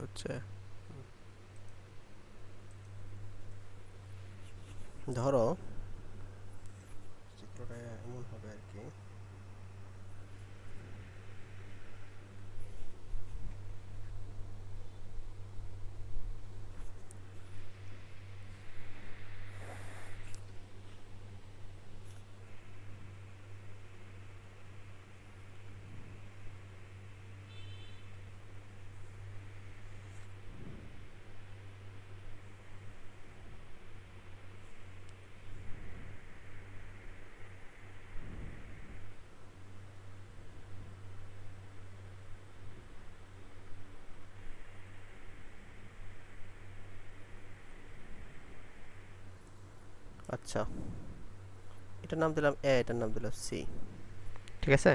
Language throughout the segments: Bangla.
হচ্ছে ধরো চিত্রটা এমন হবে আর কি। আচ্ছা, এটার নাম দিলাম এ, এটার নাম দিলাম সি। ঠিক আছে,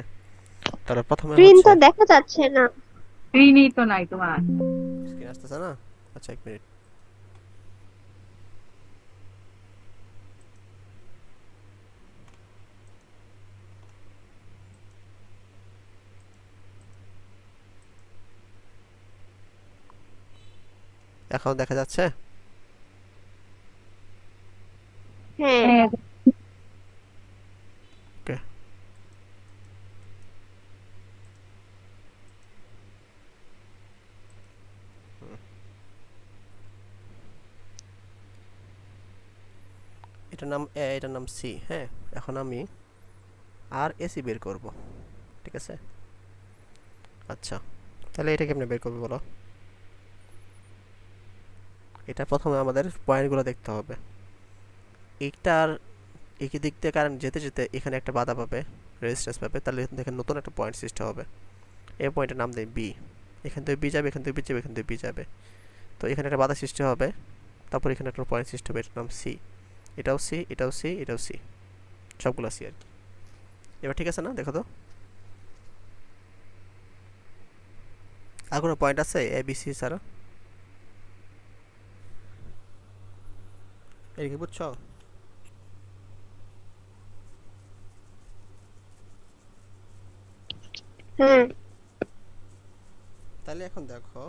তাহলে প্রথমে স্ক্রিন হচ্ছে তো দেখা যাচ্ছে না। স্ক্রিনই তো নাই তোমার। স্ক্রিন আসতেছে না। আচ্ছা, এক মিনিট। এখন দেখা যাচ্ছে। হ্যাঁ। হ্যাঁ। ওকে, এটার নাম এ, এটার নাম সি। হ্যাঁ, এখন আমি আর এসি বের করব। ঠিক আছে, আচ্ছা, তাহলে এটা কেমনে বের করবো বলো। এটা প্রথমে আমাদের পয়েন্টগুলো দেখতে হবে। এইটার একই দিক দিয়ে কারেন্ট যেতে যেতে এখানে একটা বাধা পাবে, রেজিস্ট্যান্স পাবে, তাহলে দেখেন নতুন একটা পয়েন্ট সৃষ্টি হবে। এই পয়েন্টের নাম দেয় বি। এখান থেকে বি যাবে, এখান থেকে বি যাবে, এখান থেকে বি যাবে। তো এখানে একটা বাধা সৃষ্টি হবে, তারপর এখানে একটা পয়েন্ট সৃষ্টি হবে, এটার নাম সি। এটাও সি, এটাও সি, এটাও সি, সবগুলো সি আর কি। এবার ঠিক আছে না, দেখো তো আর কোনো পয়েন্ট আছে এ বি সি ছাড়া? এই কি বুঝছো? হ্যাঁ। তাহলে এখন দেখো,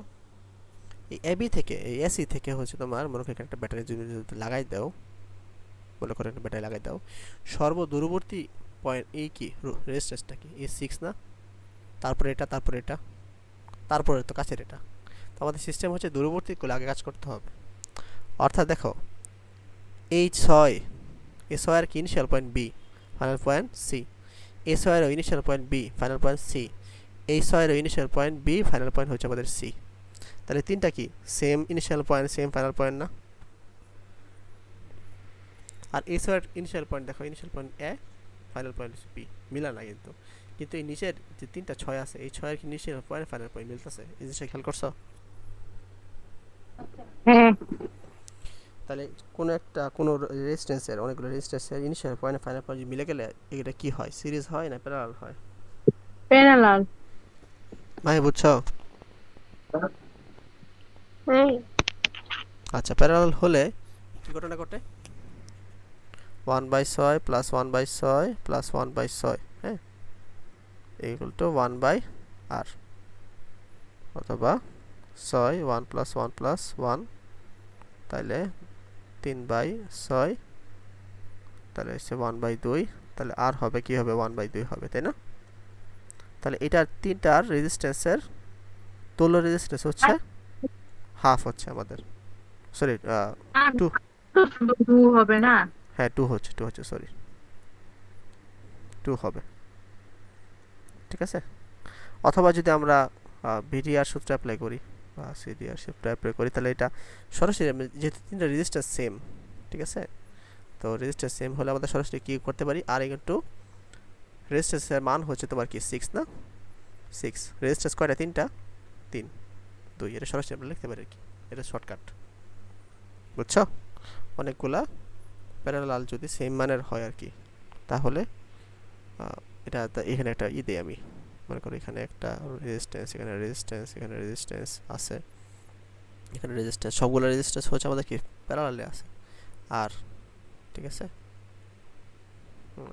এই এবি থেকে, এই এসি থেকে হচ্ছে তোমার মনে করো এখানে একটা ব্যাটারি যদি লাগাই দাও, মনে করো একটা ব্যাটারি লাগাই দাও, সর্বদূরবর্তী পয়েন্ট এই কি রেজিস্ট্যান্সটা কি এই সিক্স না, তারপরে এটা, তারপরে এটা, তারপরে তো কাছের এটা। তো আমাদের সিস্টেম হচ্ছে দূরবর্তীগুলো আগে কাজ করতে হবে। অর্থাৎ দেখো, এই ছয়, এই ছয়ের কি initial point B, final point C. এই ছয়েরও initial point B, final point C. এই ছয়েরও initial point B, final point হচ্ছে আমাদের সি। তাহলে তিনটা কি same initial point, same final point না? আর এই ছয়ের ইনিশিয়াল পয়েন্ট দেখো, initial point A, final point B, মিলা না কিন্তু। কিন্তু এই নিচের যে তিনটা ছয় আছে, এই ছয়ের ইনিশিয়াল পয়েন্ট ফাইনাল পয়েন্ট মিলতেছে, এই জিনিসটা খেয়াল করছো? হ্যাঁ। তাহলে কোনো একটা কোনো রেজিস্ট্যান্সের, অনেকগুলো রেজিস্ট্যান্সের ইনিশিয়াল পয়েন্ট ফাইনাল পয়েন্ট মিলে গেলে এটা কি হয়, সিরিজ হয় না প্যারালাল হয়? প্যারালাল। ভাই বুঝছো? হ্যাঁ। আচ্ছা, প্যারালাল হলে কি ঘটনা ঘটে? 1/6 প্লাস 1/6 প্লাস 1/6, হ্যাঁ, ইকুয়াল টু 1/r, অথবা 6 1 প্লাস 1 প্লাস 1, তাহলে 3/6, তাহলে হচ্ছে 1/2, তাহলে আর হবে কি হবে 1/2 হবে, তাই না? তাহলে এটার তিনটার রেজিস্ট্যান্সের তুল্য রেজিস্ট্যান্স হচ্ছে হাফ, হচ্ছে আমাদের, সরি, আর 2। টু হবে না। হ্যাঁ, 2 হচ্ছে, 2 হচ্ছে, সরি, 2 হবে। ঠিক আছে, অথবা যদি আমরা ভিডিআর সূত্র অ্যাপ্লাই করি বা সিডিআর সূত্র অ্যাপ্লাই করি, তাহলে এটা সরাসরি যেহেতু তিনটা রেজিস্ট্যান্স সেম, ঠিক আছে, তো রেজিস্ট্যান্স সেম হলে আমরা সরাসরি কি করতে পারি, আর ইন্টু রেজিস্ট্যান্সের মান হচ্ছে তোমার কি 6 না, 6, রেজিস্ট্যান্স কয়টা, তিনটা, 3 2, এটা সরাসরি আমরা লিখতে পারি আর কি। এটা শর্টকাট, বুঝছো? অনেকগুলা প্যারালাল যদি সেম মানের হয় আর কি, তাহলে এটা এখানে একটা দেই আমি, মনে করো এখানে একটা রেজিস্ট্যান্স, এখানে রেজিস্ট্যান্স, এখানে রেজিস্ট্যান্স আছে, এখানে রেজিস্ট্যান্স, সবগুলো রেজিস্ট্যান্স হচ্ছে আমাদের কি প্যারালালে আছে, আর, ঠিক আছে,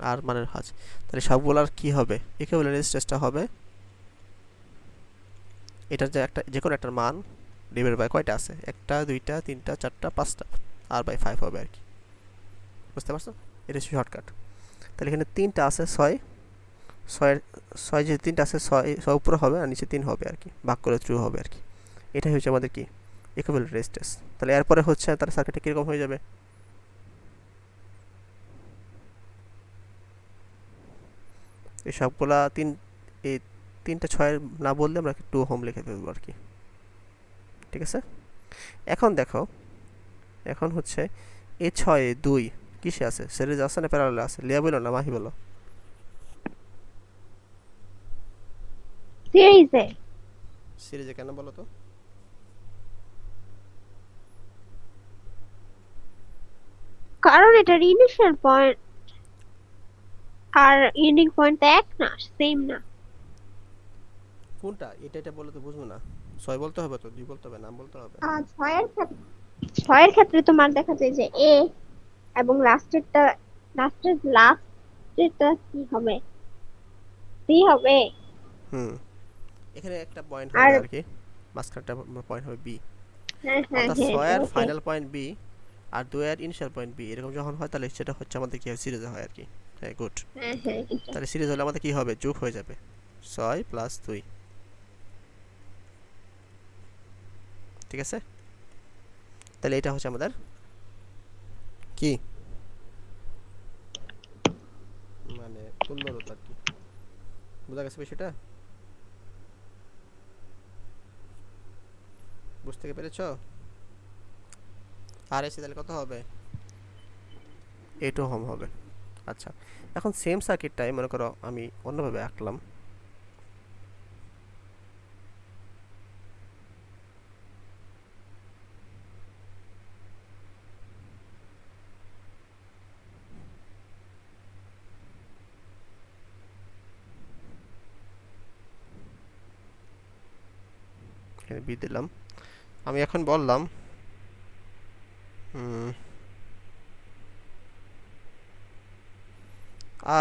আর মানের হাজ, তাহলে সবগুলোর কি হবে, ইকুইভ্যালেন্ট রেজিস্ট্যান্সটা হবে এটার যে একটা, যে কোনো একটার মান ডিভাইড বাই কয়টা আছে, একটা দুইটা তিনটা চারটা পাঁচটা, আর বাই 5 হবে আর কি। বুঝতে পারছো? এটা হচ্ছে শর্টকাট। তাহলে এখানে তিনটা আছে, ছয় ছয়ের ছয় যে তিনটা আছে, ছয় ছয় উপরে হবে আর নিচে 3 হবে আর কি, ভাগ করে ট্রু হবে আর কি। এটাই হচ্ছে আমাদের কি ইকুইভ্যালেন্ট রেজিস্ট্যান্স। তাহলে এরপরে হচ্ছে তার সার্কিটটা কীরকম হয়ে যাবে, এই সবগুলা এই তিনটা ছয়ের না বললে আমরা 2 ওহম লিখে ফেলবো আর কি। ঠিক আছে? এখন দেখো, এখন হচ্ছে এই 6 2 কিসে আছে, সিরিজ আছে না প্যারালাল আছে, লিয়া বলো না মাহি বলো। সিরিজে। সিরিজে কেন বলো তো? কারণ এটার ইনিশিয়াল পয়েন্ট আর এন্ডিং পয়েন্ট এক না, সেম না। কোনটা এটা বলো তো, বুঝবো না। 6 বলতে হবে তো, 2 বলতে হবে, নাম বলতে হবে। ছয়ের ক্ষেত্রে তোমার দেখা যায় যে এ এবং লাস্টেরটা কি হবে, সি হবে। হুম, এখানে একটা পয়েন্ট আর হবে আর কি, মাঝখানটা পয়েন্ট হবে বি। হ্যাঁ হ্যাঁ অর্থাৎ হ্যাঁ, 6 এর ওকে। ফাইনাল পয়েন্ট বি আর 2 এর ইনিশিয়াল পয়েন্ট বি, এরকম যখন হয় তাহলে সেটা হচ্ছে আমাদের কি হয়, সিরিজে হয় আর কি। হ্যাঁ, গুড। হ্যাঁ হ্যাঁ, এটা তাহলে সিরিজ হলে আমাদের কি হবে, যোগ হয়ে যাবে 6 প্লাস 2। ঠিক আছে? তাহলে এটা হচ্ছে আমাদের কি মানে তুল্য রোধ আর কি। বোঝা গেছে বিষয়টা? বুঝতে পেরেছ? আর এসে তাহলে কত হবে, 8 ওহম হবে। আচ্ছা, এখন সেম সার্কিটটাই মনে করো আমি অন্যভাবে আঁকলাম। এখানে বি দিলাম। আমি এখন বললাম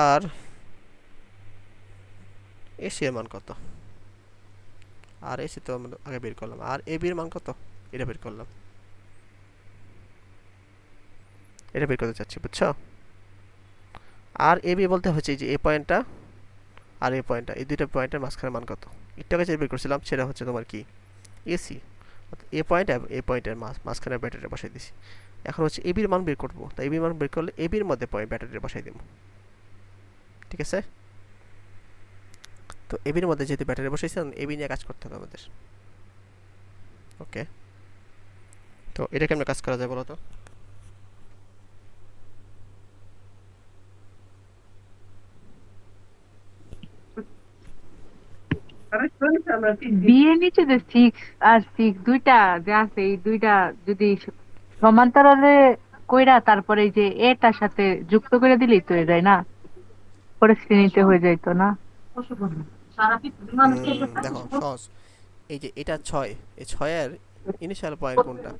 আর এসি এর মান কত, আর এসি তো আমরা আগে বের করলাম, আর এ বির মান কত এটা বের করলাম, এটা বের করতে চাচ্ছি, বুঝছো? আর এ বি বলতে হচ্ছে যে এ পয়েন্টটা আর এই পয়েন্টটা, এই দুইটা পয়েন্টের মাঝখানে মান কত, একটু আগে যেটা বের করছিলাম সেটা হচ্ছে তোমার কি এসি। এ পয়েন্ট আর এ পয়েন্টের মাঝখানে ব্যাটারিটা বসাই দিছি। এখন হচ্ছে এবির মান বের করবো, তাই এবির মান বের করলে এবির মধ্যে পয়েন্ট ব্যাটারিটা বসাই দেবো। ঠিক আছে? তো এবির মধ্যে যেহেতু ব্যাটারি বসাইছিলাম, এবি নিয়ে কাজ করতে হবে আমাদের। ওকে, তো এটা কেমন কাজ করা যায় বলো তো? বি এর নিচে যে 6 আর 6 দুইটা যে আছে, এই দুইটা যদি সমান্তরালে কইরা তারপরে এই যে এটার সাথে যুক্ত করে দিলেই তো হয়ে যায় না, পরে শ্রেণীতে হয়ে যাইতো না? দেখো সহজ, এই যে এটা 6, এই 6 এর ইনিশিয়াল পয়েন্ট কোনটা,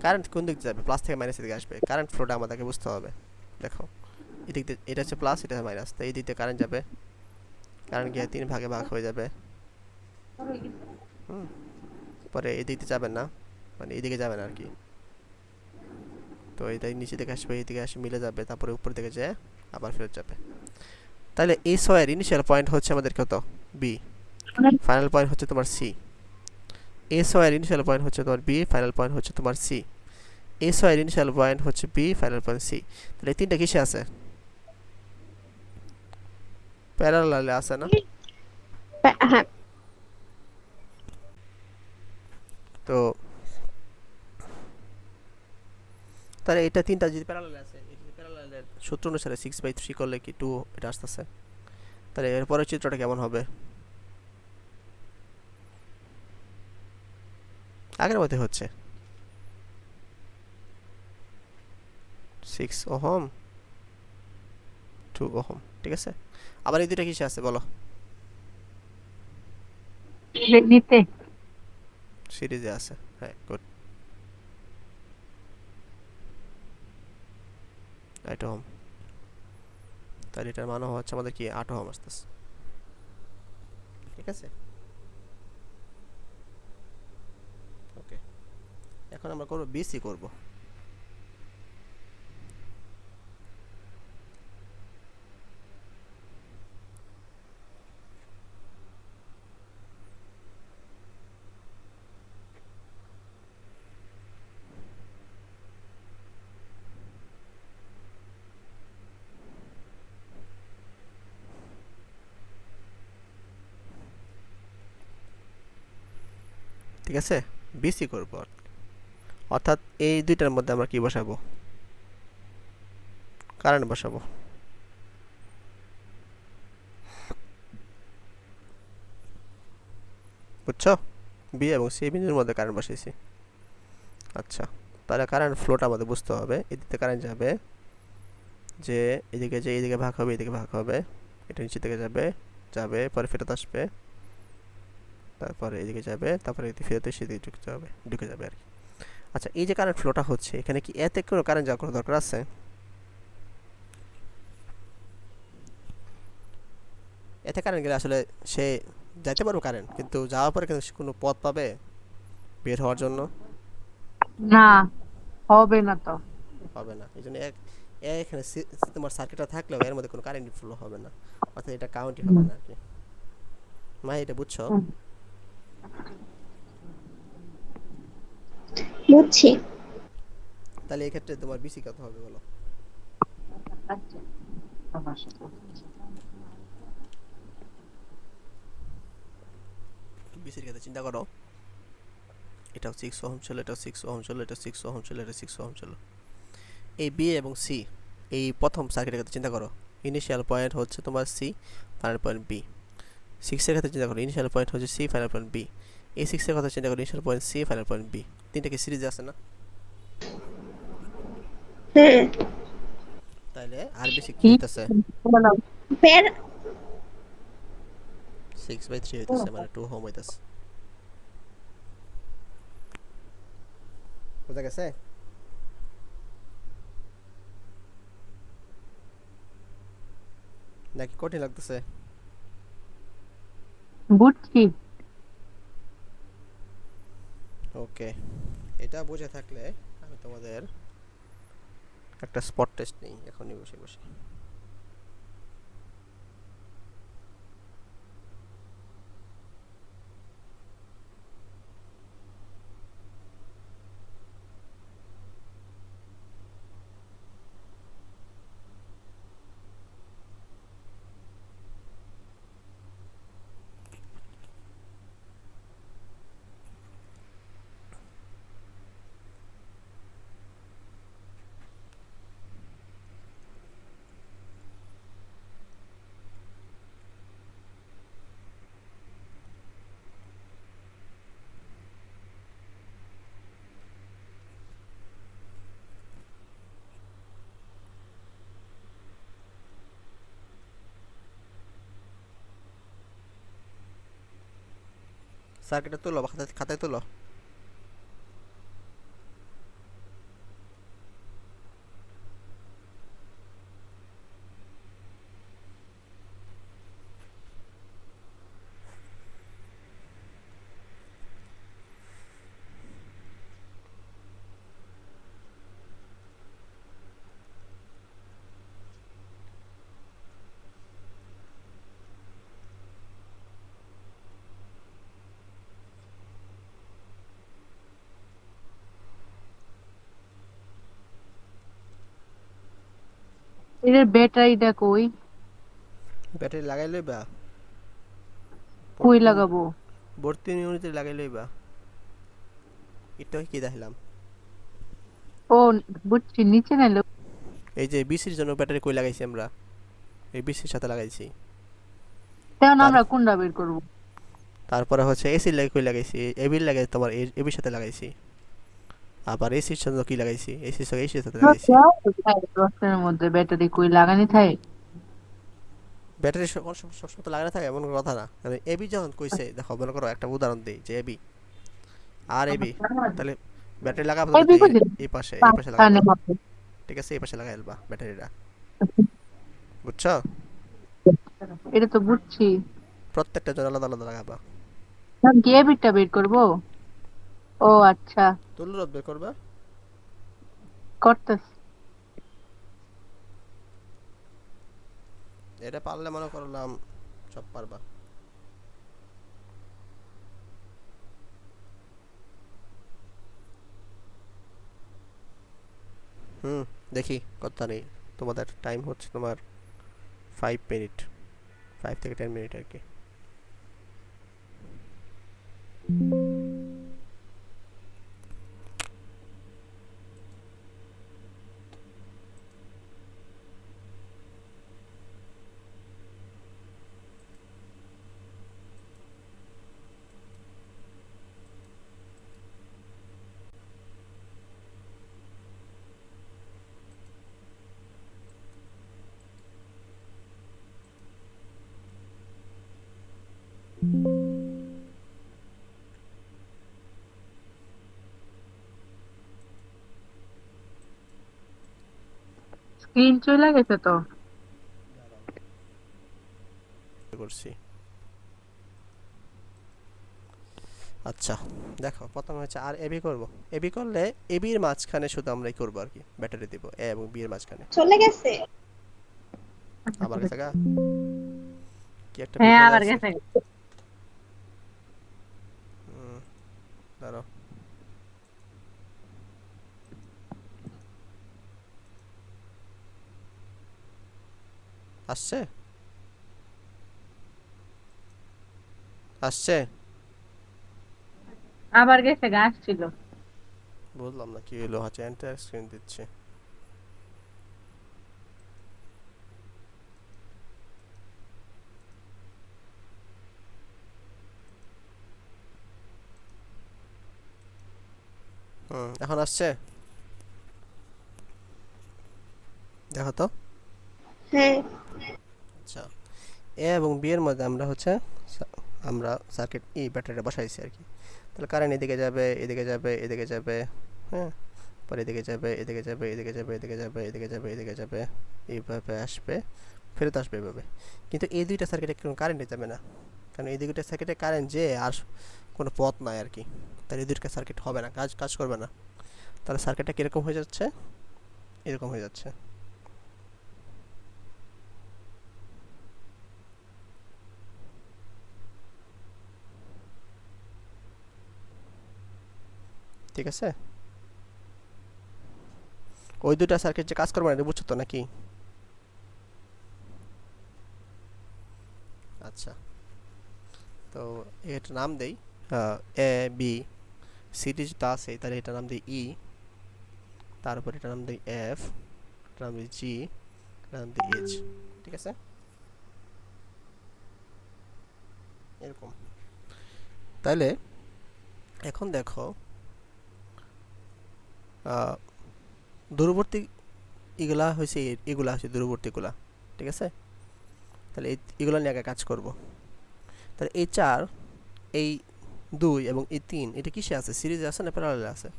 কারেন্ট কোন দিক যাবে, প্লাস থেকে মাইনাসের দিকে আসবে, কারেন্ট ফ্লোটা আমাদেরকে বুঝতে হবে। দেখো এদিক দিয়ে এটা হচ্ছে প্লাস, এটা মাইনাস, তো এই দিক দিয়ে কারেন্ট যাবে, কারেন্ট গিয়ে 3 ভাগে ভাগ হয়ে যাবে। হুম, পরে এদিক দিয়ে যাবেন না, মানে এদিকে যাবেন আর কি। তো এটাই নিচে দিকে আসবে, এইদিকে আসে মিলে যাবে, তারপরে উপর দিকে যেয়ে আবার ফেরত যাবে। তাহলে এই 6 এর ইনিশিয়াল পয়েন্ট হচ্ছে আমাদের কত, বি, ফাইনাল পয়েন্ট হচ্ছে তোমার সি। এ 6 এর ইনিশিয়াল পয়েন্ট হচ্ছে তোমার বি, ফাইনাল পয়েন্ট হচ্ছে তোমার সি। এ 6 এর ইনিশিয়াল পয়েন্ট হচ্ছে বি, ফাইনাল পয়েন্ট সি। তাহলে এই তিনটা কিসে আছে, প্যারালালে আছে না? হ্যাঁ। তো তাহলে এটা তিনটা যদি প্যারালালে আছে, এটা যদি প্যারালালের সূত্র অনুসারে 6/3 করলে কি 2 এটা আসতেছে। তাহলে এর পরের চিত্রটা কেমন হবে, আগের মধ্যে হচ্ছে 6 ওহম 2 ওহম। ঠিক আছে? আবার এই দুইটা কিসে আছে বলো, শ্রেণীতে। সিরিজে আছে। হ্যাঁ, গুড, 8 ওহম। তাহলে এটার মানে হচ্ছে আমাদের কি 8 ওহম আসতেছে। ঠিক আছে? এখন আমরা করব বিসি করব। ঠিক আছে, বিসি করব। অর্থাৎ এই দুইটার মধ্যে আমরা কি বসাবো? কারেন্ট বসাবো। বুঝছো? বি এবং সি বিন্দুর মধ্যে কারেন্ট বসাইছি। আচ্ছা, তাহলে কারেন্ট ফ্লোটা আমাদের বুঝতে হবে। এদিকে কারেন্ট যাবে, যে এদিকে যে এদিকে ভাগ হবে, এদিকে ভাগ হবে, এটা নিচে থেকে যাবে, যাবে পরে ফেরত আসবে, তারপরে এদিকে যাবে, তারপরে এদিকে ফেরত এসে এদিকে ঢুকে যাবে আর কি। আচ্ছা, এই যে কারেন্ট ফ্লোটা হচ্ছে, এখানে কি এতে কোনো কারেন্ট যাওয়ার কোনো দরকার আছে? এতে কারেন্ট গেলে আসলে সে যাইতে পারবে কারেন্ট, কিন্তু যাওয়ার পরে কিন্তু সে কোনো পথ পাবে বের হওয়ার জন্য? না, হবে না তো। হবে না। এই জন্য এখানে তোমার সার্কিটটা থাকলেও এর মধ্যে কোনো কারেন্ট ফ্লো হবে না, অর্থাৎ এটা কাউন্টই হবে হুম। না আর কি। মা, এটা বুঝছো? হুম। বুঝছি। তাহলে এই ক্ষেত্রে তোমার বিসি কত হবে বলো? বিসির ক্ষেত্রে চিন্তা করো, এটাও 6 ওহম ছিল, এটাও 6 ওহম ছিল, এটা 6 ওহম ছিল, এটা 6 ওহম ছিল। এই বি এবং সি, এই প্রথম সার্কিটের ক্ষেত্রে চিন্তা করো, ইনিশিয়াল পয়েন্ট হচ্ছে তোমার সি, ফাইনাল পয়েন্ট বি। 6-এর ক্ষেত্রে চিন্তা করো, ইনিশিয়াল পয়েন্ট হচ্ছে সি, ফাইনাল পয়েন্ট বি। এই 6-এর কথা চিন্তা করো, initial point C, final point B. তিনটা কি সিরিজে আছে না? হ্যাঁ। তাহলে আর বেশি কি কি হইতেছে? বলো? বের 6/3 হইতেছে, মানে 2 ওহম হইতেছে। বুঝা গেছে? নাকি কঠিন লাগতেছে? বুঝছি। ওকে, এটা বুঝে থাকলে আমি তোমাদের একটা স্পট টেস্ট নেই এখনই বসে বসে। সার্কিটটা তুলো বা খাতায় খাতায় তুলো। এর ব্যাটারিটা কই? ব্যাটারি লাগাই লইবা, কই ভর্তি লাগাবো? ভর্তি ইউনিটে লাগাই লইবা। এটা কি দেখাইলাম? ও, বুঝছি, নিচে নাইলো। এই যে বিসির জন্য ব্যাটারি কই লাগাইছি আমরা, এই বিসির সাথে লাগাইছি। তেমন তার আমরা কোনটা বের করবো? তারপরে হচ্ছে এসির লাগে কই লাগাইছি, এবির লাগে তোমার এবির সাথে লাগাইছি। আবার এসির জন্য কি লাগাইছি, এসির সঙ্গে এসির সাথে লাগাইছি। দশের মধ্যে ব্যাটারি কই লাগানি থাকে? ব্যাটারি সবসময় তো লাগানো থাকে এমন কোনো কথা না, মানে এবি যখন কইছে, দেখো মনে করো একটা উদাহরণ দিই, যে এবি আর এবি, তাহলে ব্যাটারি লাগাবো এই তো বিকুজি এই পাশে লাগাইবা। পাঁচখানে হবে। ঠিক আছে, এই পাশে লাগাই ফেলবা ব্যাটারিটা। বুঝছো? এটা তো বুঝছি। প্রত্যেকটা জন্য আলাদা আলাদা লাগাবা। আমি কি এবিরটা বের করবো? ও আচ্ছা। তো তুল্য রোধ বের করবে। করতেছি। এটা পারলে মনে করলাম সব পারবা। দেখি কথা নেই। তোমাদের টাইম হচ্ছে তোমার 5 মিনিট, 5 থেকে 10 মিনিট আর কি। স্ক্রিন চলে গেছে তো। করছি। আচ্ছা দেখো, প্রথমে হচ্ছে আর এবি করব। এবি করলে এবির মাঝখানে শুধু আমরাই করবো আর কি, ব্যাটারি দিব এ এবং বি এর মাঝখানে। চলে গেছে। আচ্ছা, আবার ঠিক গেছে আছে। গা, কি একটা হ্যাঁ, বিপদে আবার আছে। গেছে। দাঁড়াও, আসছে আসছে। আবার গেছে, গাছ ছিল। বুঝলাম না কি হলো, হচ্ছে এন্টার স্ক্রিন দিচ্ছে। এখন আসছে, দেখো তো। হ্যাঁ, আচ্ছা, এ এবং বি এর মধ্যে আমরা হচ্ছে আমরা সার্কিট ই ব্যাটারিটা বসাইছি আর কি। তাহলে কারেন্ট এদিকে যাবে, এদিকে যাবে, এদিকে যাবে, হ্যাঁ, পরে এদিকে যাবে, এদিকে যাবে, এদিকে যাবে, এদিকে যাবে, এদিকে যাবে, এদিকে যাবে, এইভাবে আসবে, ফেরত আসবে এভাবে। কিন্তু এই দুইটা সার্কিটে কোনো কারেন্টে যাবে না, কারণ এই দুইটা সার্কিটে কারেন্ট যে আর কোনো পথ নাই আর কি। তাহলে এই দুইটা সার্কিট হবে না, কাজ কাজ করবে না। তাহলে সার্কিটটা কীরকম হয়ে যাচ্ছে, এরকম হয়ে যাচ্ছে। ঠিক আছে, ওই দুইটা সার্কিট যে কাজ করবে না, এটা বুঝছো তো নাকি? আচ্ছা, তো এর নাম দেই এ বি, সিটি যেটা আছে তাহলে এটার নাম দিই ই, তারপর এটার নাম দিই এফ, এটার নাম দিই জি, এটার নাম দিই এইচ। ঠিক আছে, এরকম। তাহলে এখন দেখো, আহ, দূরবর্তী এগুলা হয়েছে, এগুলা হচ্ছে দূরবর্তীগুলা। ঠিক আছে, তাহলে এগুলো নিয়ে আগে কাজ করব। তাহলে এই 4, এই 2 এবং এই 3 এটা কিসে আছে, সিরিজে আছে না প্যারালালে আছে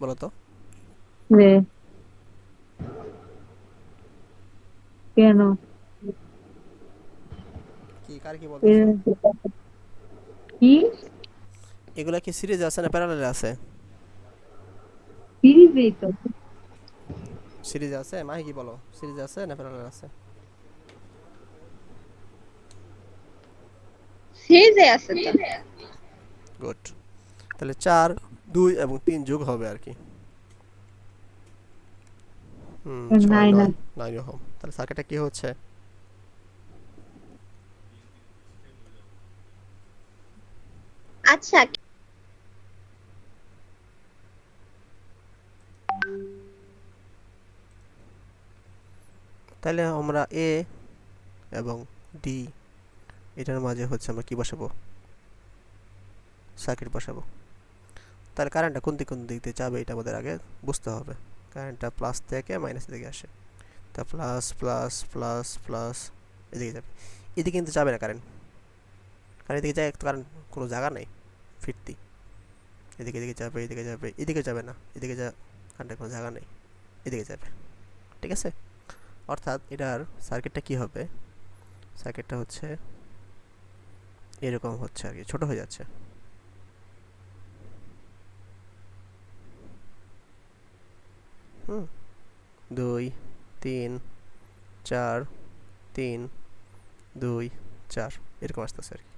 বলো তো? রে, কেন? কি কার কি এ, বলতেছো? কি? এগুলা কি সিরিজে আছে না প্যারালালে আছে? সিরিজেই তো। সিরিজে আছে, মাহি কি বলো, সিরিজে আছে না প্যারালালে আছে? সিরিজে আছে তো। গুড। তাহলে 4, 2 এবং 3 যোগ হবে আর কি। 6, নাই, না। 9, 9 ওহম। তাহলে সার্কিটটা কি হচ্ছে, আচ্ছা, তাহলে আমরা এ এবং ডি এটার মাঝে হচ্ছে আমরা কি বসাবো, সার্কিট বসাবো। তাহলে কারেন্টটা কোন দিক দিয়ে যাবে এটা আমাদের আগে বুঝতে হবে। কারেন্টটা প্লাস থেকে মাইনাসের দিকে আসে, তা প্লাস প্লাস প্লাস প্লাস এদিকে যাবে। এদিকে কিন্তু যাবে না কারেন্ট, কারণ এদিকে যায় কারণ কোনো জায়গা নেই ফিরতি। এদিকে এদিকে যাবে, এদিকে যাবে, এদিকে যাবে না, এদিকে যা কারেন্টের কোনো জায়গা নেই, এদিকে যাবে। ঠিক আছে, অর্থাৎ এটার সার্কিটটা কি হবে, সার্কিটটা হচ্ছে এরকম হচ্ছে আর কি, ছোট হয়ে যাচ্ছে। হুম 2 3 4 3 2 4 এরকম আসতেছে আর কি।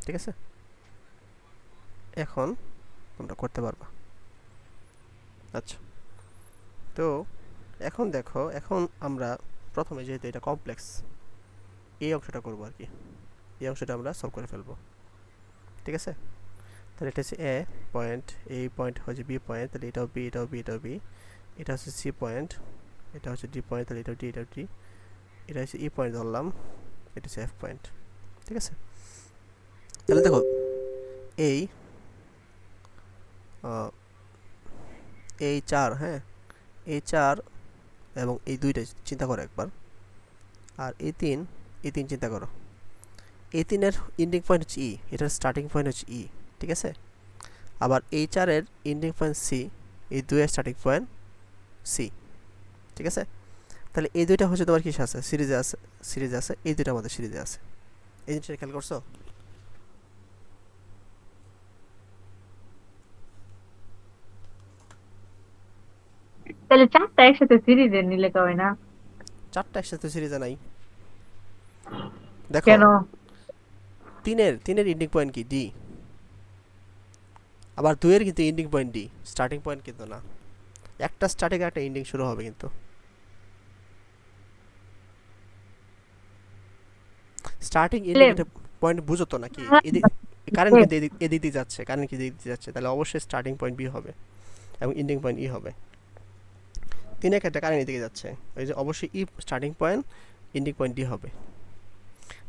ঠিক আছে, এখন তোমরা করতে পারবা। আচ্ছা, তো এখন দেখো, এখন আমরা প্রথমে যেহেতু এটা কমপ্লেক্স, এই অংশটা করবো আর কি। এই অংশটা আমরা সলভ করে ফেলবো। ঠিক আছে, তাহলে এটা হচ্ছে এ পয়েন্ট, এই পয়েন্ট হচ্ছে বি পয়েন্ট, তাহলে এটাও বি, এটাও বি, এটাও বি। এটা হচ্ছে সি পয়েন্ট, এটা হচ্ছে ডি পয়েন্ট, তাহলে এটাও ডি, এটাও ডি। এটা হচ্ছে ই পয়েন্ট ধরলাম, এটা হচ্ছে এফ পয়েন্ট। ঠিক আছে, তাহলে দেখো এই এই 4, হ্যাঁ এই 4 এবং এই দুইটা চিন্তা করো একবার, আর এই 3, এই 3 চিন্তা করো। এই 3-এর এন্ডিং পয়েন্ট হচ্ছে ই, এটার স্টার্টিং পয়েন্ট হচ্ছে ই। ঠিক আছে, আবার এই 4-এর এন্ডিং পয়েন্ট সি, এই 2-এর স্টার্টিং পয়েন্ট সি। ঠিক আছে, তাহলে এই দুইটা হচ্ছে তোমার কিসে আছে, সিরিজে আছে, সিরিজে আছে, এই দুইটা আমাদের সিরিজে আছে। এই জিনিসটা খেয়াল করছো? তাহলে চারটা একসাথে সিরিজে নিলে কবে না? 4টা একসাথে সিরিজে নাই। দেখো কেন? 3-এর এন্ডিং পয়েন্ট কি, ডি। আবার 2-এর কিন্তু ending point D, starting point কিন্তু না। একটা স্টার্টিং একটা এন্ডিং শুরু হবে কিন্তু। স্টার্টিং এন্ডিং এটা পয়েন্ট বুঝো তো নাকি? এদিক কারেন্ট কিন্তু এদিক দিয়ে যাচ্ছে, কারেন্ট কি এদিক দিয়ে যাচ্ছে, তাহলে অবশ্যই স্টার্টিং পয়েন্ট বি হবে এবং এন্ডিং পয়েন্ট ই হবে। 3-এর ক্ষেত্রে কারেন্ট এদিকে যাচ্ছে, ওই যে অবশ্যই E starting point, ending point D হবে।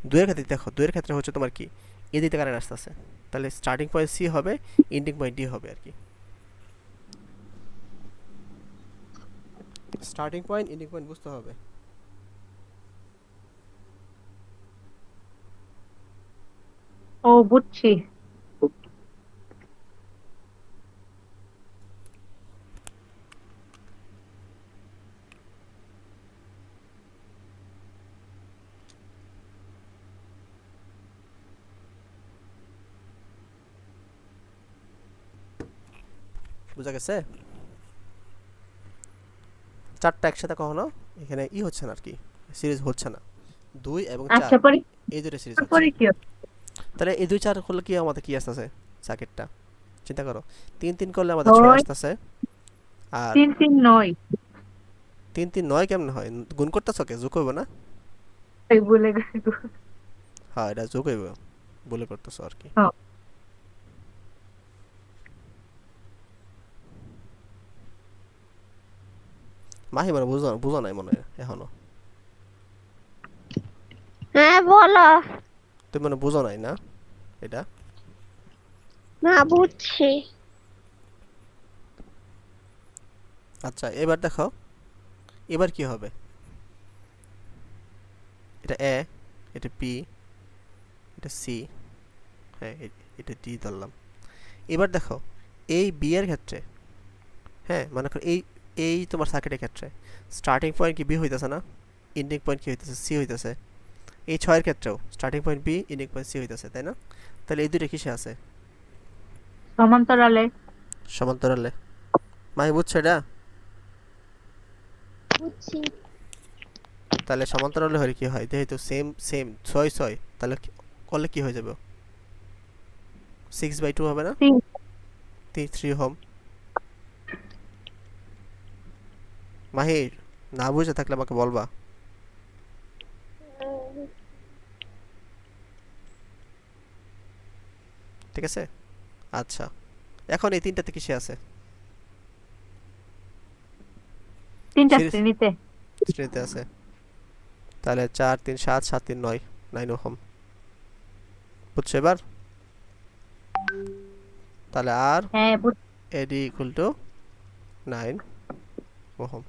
2-এর ক্ষেত্রে দেখো, 2-এর ক্ষেত্রে হচ্ছে তোমার কি, এদিকে কারেন্ট আসতেছে, তাহলে স্টার্টিং পয়েন্ট সি হবে, এন্ডিং পয়েন্ট ডি হবে আর কি। স্টার্টিং পয়েন্ট এন্ডিং পয়েন্ট বুঝতে হবে। ও বুঝছি। বুঝা গেছে? 4টা একসাথে কখনো এখানে ই হচ্ছে না আর কি, সিরিজ হচ্ছে না। 2 এবং 4 আচ্ছা, পরে এই দুটো সিরিজ হচ্ছে। পরে কি হবে? তাহলে এই 2 4 হলে কি আমাদের কি আসতেছে সার্কিটটা, চিন্তা করো। 3 3 করলে আমাদের 6 নয়, আসতেছে। আর 3 3 9। 3 3 9 কেমনে হয়? গুণ করতেছ কে, যোগ হইব না? এই ভুলে গেছি গো। হ্যাঁ এটা যোগ হইব, বলে করতেছ আর কি। হ্যাঁ। মাহি মানে বুঝো বুঝো নাই মনে হয় এখনো। হ্যাঁ বলো। তুমি মানে বুঝো নাই না এটা? না বুঝছি। আচ্ছা এবার দেখো, এবার কি হবে। এটা এ, এটা বি, এটা সি, হ্যাঁ এটা ডি ধরলাম। এবার দেখো এই বি এর ক্ষেত্রে, হ্যাঁ মনে করো এই এই তোমার সার্কিটের ক্ষেত্রে স্টার্টিং পয়েন্ট কি বি হইতেছে না, এন্ডিং পয়েন্ট কি হইতেছে, সি হইতেছে। এই 6-এর ক্ষেত্রেও starting point B, ending point C হইতেছে, তাই না? তাহলে এই দুটো কিসে আছে, সমান্তরালে। সমান্তরালে। মাই বুঝছো এটা? বুঝছি। তাহলে সমান্তরালে হলে কি হয়, যেহেতু সেম সেম 6 6, তাহলে করলে কি হয়ে যাবে, 6/2 হবে না, 3 হোম। মাহির না বুঝে থাকলে আমাকে বলবা। ঠিক আছে, আচ্ছা এখন এই তিনটাতে কিসে আছে, তিনটা সিরিজ শ্রেণীতে। শ্রেণীতে আছে। তাহলে 4 3 7 7 3 9, 9 ওহম। বুঝছো এবার? তাহলে আর হ্যাঁ এডি ইকুয়াল টু 9 ওহম।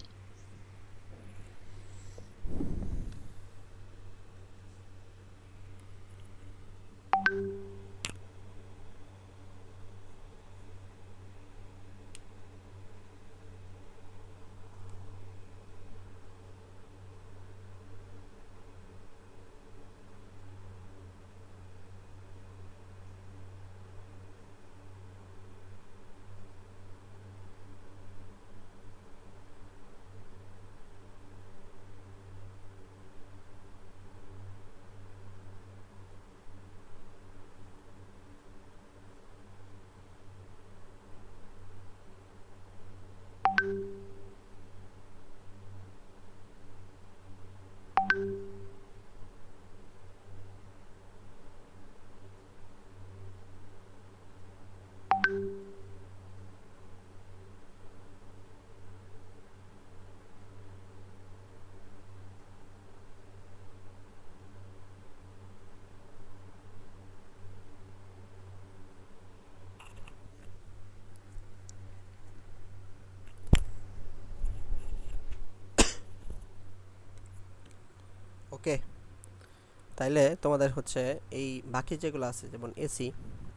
তাইলে তোমাদের হচ্ছে এই বাকি যেগুলো আছে যেমন এসি,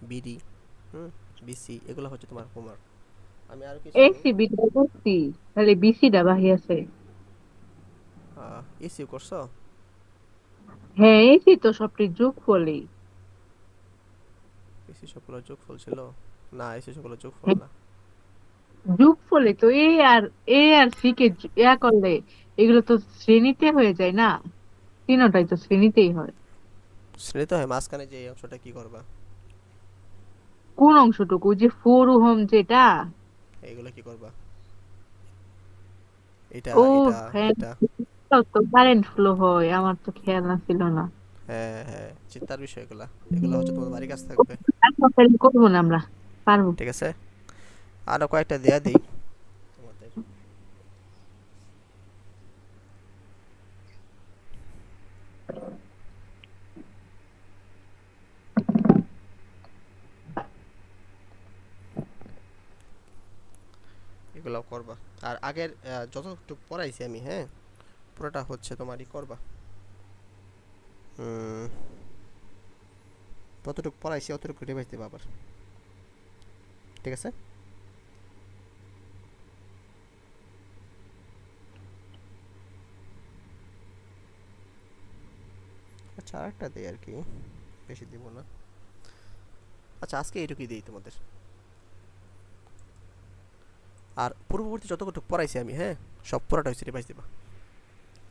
বিডি, হুম, বিসি, এগুলো হচ্ছে তোমার হোমওয়ার্ক। আমি আরো কিছু এসি বিটা করছি, তাহলে বিসিটা বাকি আছে। এসিও করছো? হ্যাঁ, এসি তো সবটি যোগ ফলই। এসি সবগুলো যোগফল ছিল? না, এসি সবগুলো যোগফল হ্যাঁ, না। যোগ ফলে তো এ আর সি কে ইয়া করলে এগুলো তো শ্রেণীতে হয়ে যায় না, তিনটাই তো শ্রেণীতেই হয়। শ্রেণীতে হয়, মাঝখানে যে এই অংশটা কি করবা? কোন অংশটুকু? ওই যে 4 ওহম যেটা। এইগুলো কি করবা? এটা ও এটা হ্যাঁ, এটা এটাও তো কারেন্ট ফ্লো হয়, আমার তো খেয়াল ছিল না। হ্যাঁ হ্যাঁ, চিন্তার বিষয় এগুলা। এগুলো হচ্ছে তোমার বাড়ির কাছে থাকবে। আচ্ছা, তাহলে করবো না আমরা, পারবো। ঠিক আছে, আরো কয়েকটা দেয়া দিই তোমাদের। এগুলো করবা। আর আগের যতটুকু পড়াইছি আমি, হ্যাঁ, পুরোটা হচ্ছে তোমারই করবা। হুম, যতটুকু পড়াইছি অতটুকু রিভাইজ দিবা আবার। ঠিক আছে? আচ্ছা, আরেকটা দেই আর কি, বেশি দিব না। আচ্ছা, আজকে এইটুকুই দিই তোমাদের। আর পূর্ববর্তী যতটুকু পড়াইছি আমি, হ্যাঁ, সব পুরোটা হচ্ছে রিভাইজ দিবা।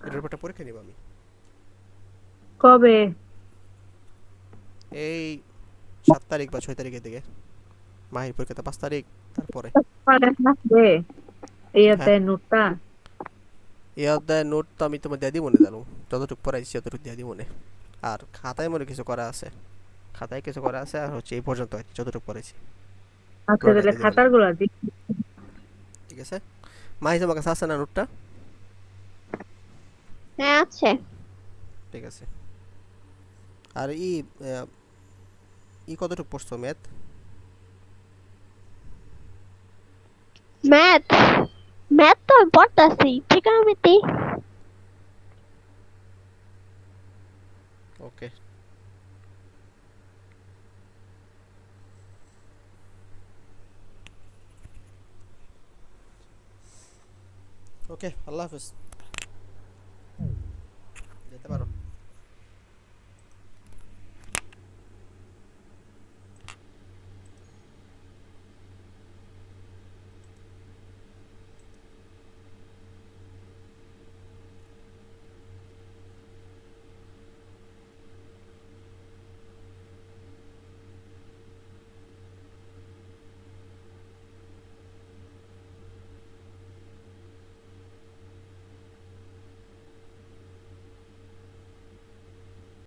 এটার উপর একটা পরীক্ষা নিব আমি। কবে? এই 7 তারিখ বা 6 তারিখের দিকে। মাহির পরীক্ষা তো 5 তারিখ, তারপরে। পরে থাকবে এই হ্যাঁ, অধ্যায়ের নোটটা? এই অধ্যায়ের নোট তো আমি তোমার দিয়ে দিব মনে জানো, যতটুকু পড়াইছি ততটুকু দিয়ে দিব মনে। আর খাতায় মনে কিছু করা আছে, খাতায় কিছু করা আছে, আর হচ্ছে এই পর্যন্ত আর কি, যতটুকু পড়েছি আচ্ছা, পুরোটা তাহলে দিয়ে দিব মনে। খাতার গুলা দিই। ঠিক আছে? মাহি তোমার কাছে আছে না নোটটা? হ্যাঁ আছে। ঠিক আছে। আর আহ, কতটুকু পড়ছো ম্যাথ? ম্যাথ, ম্যাথ তো আমি পড়তাছি, ট্রিগোনোমেট্রি। ওকে। ওকে, আল্লাহ হাফেজ।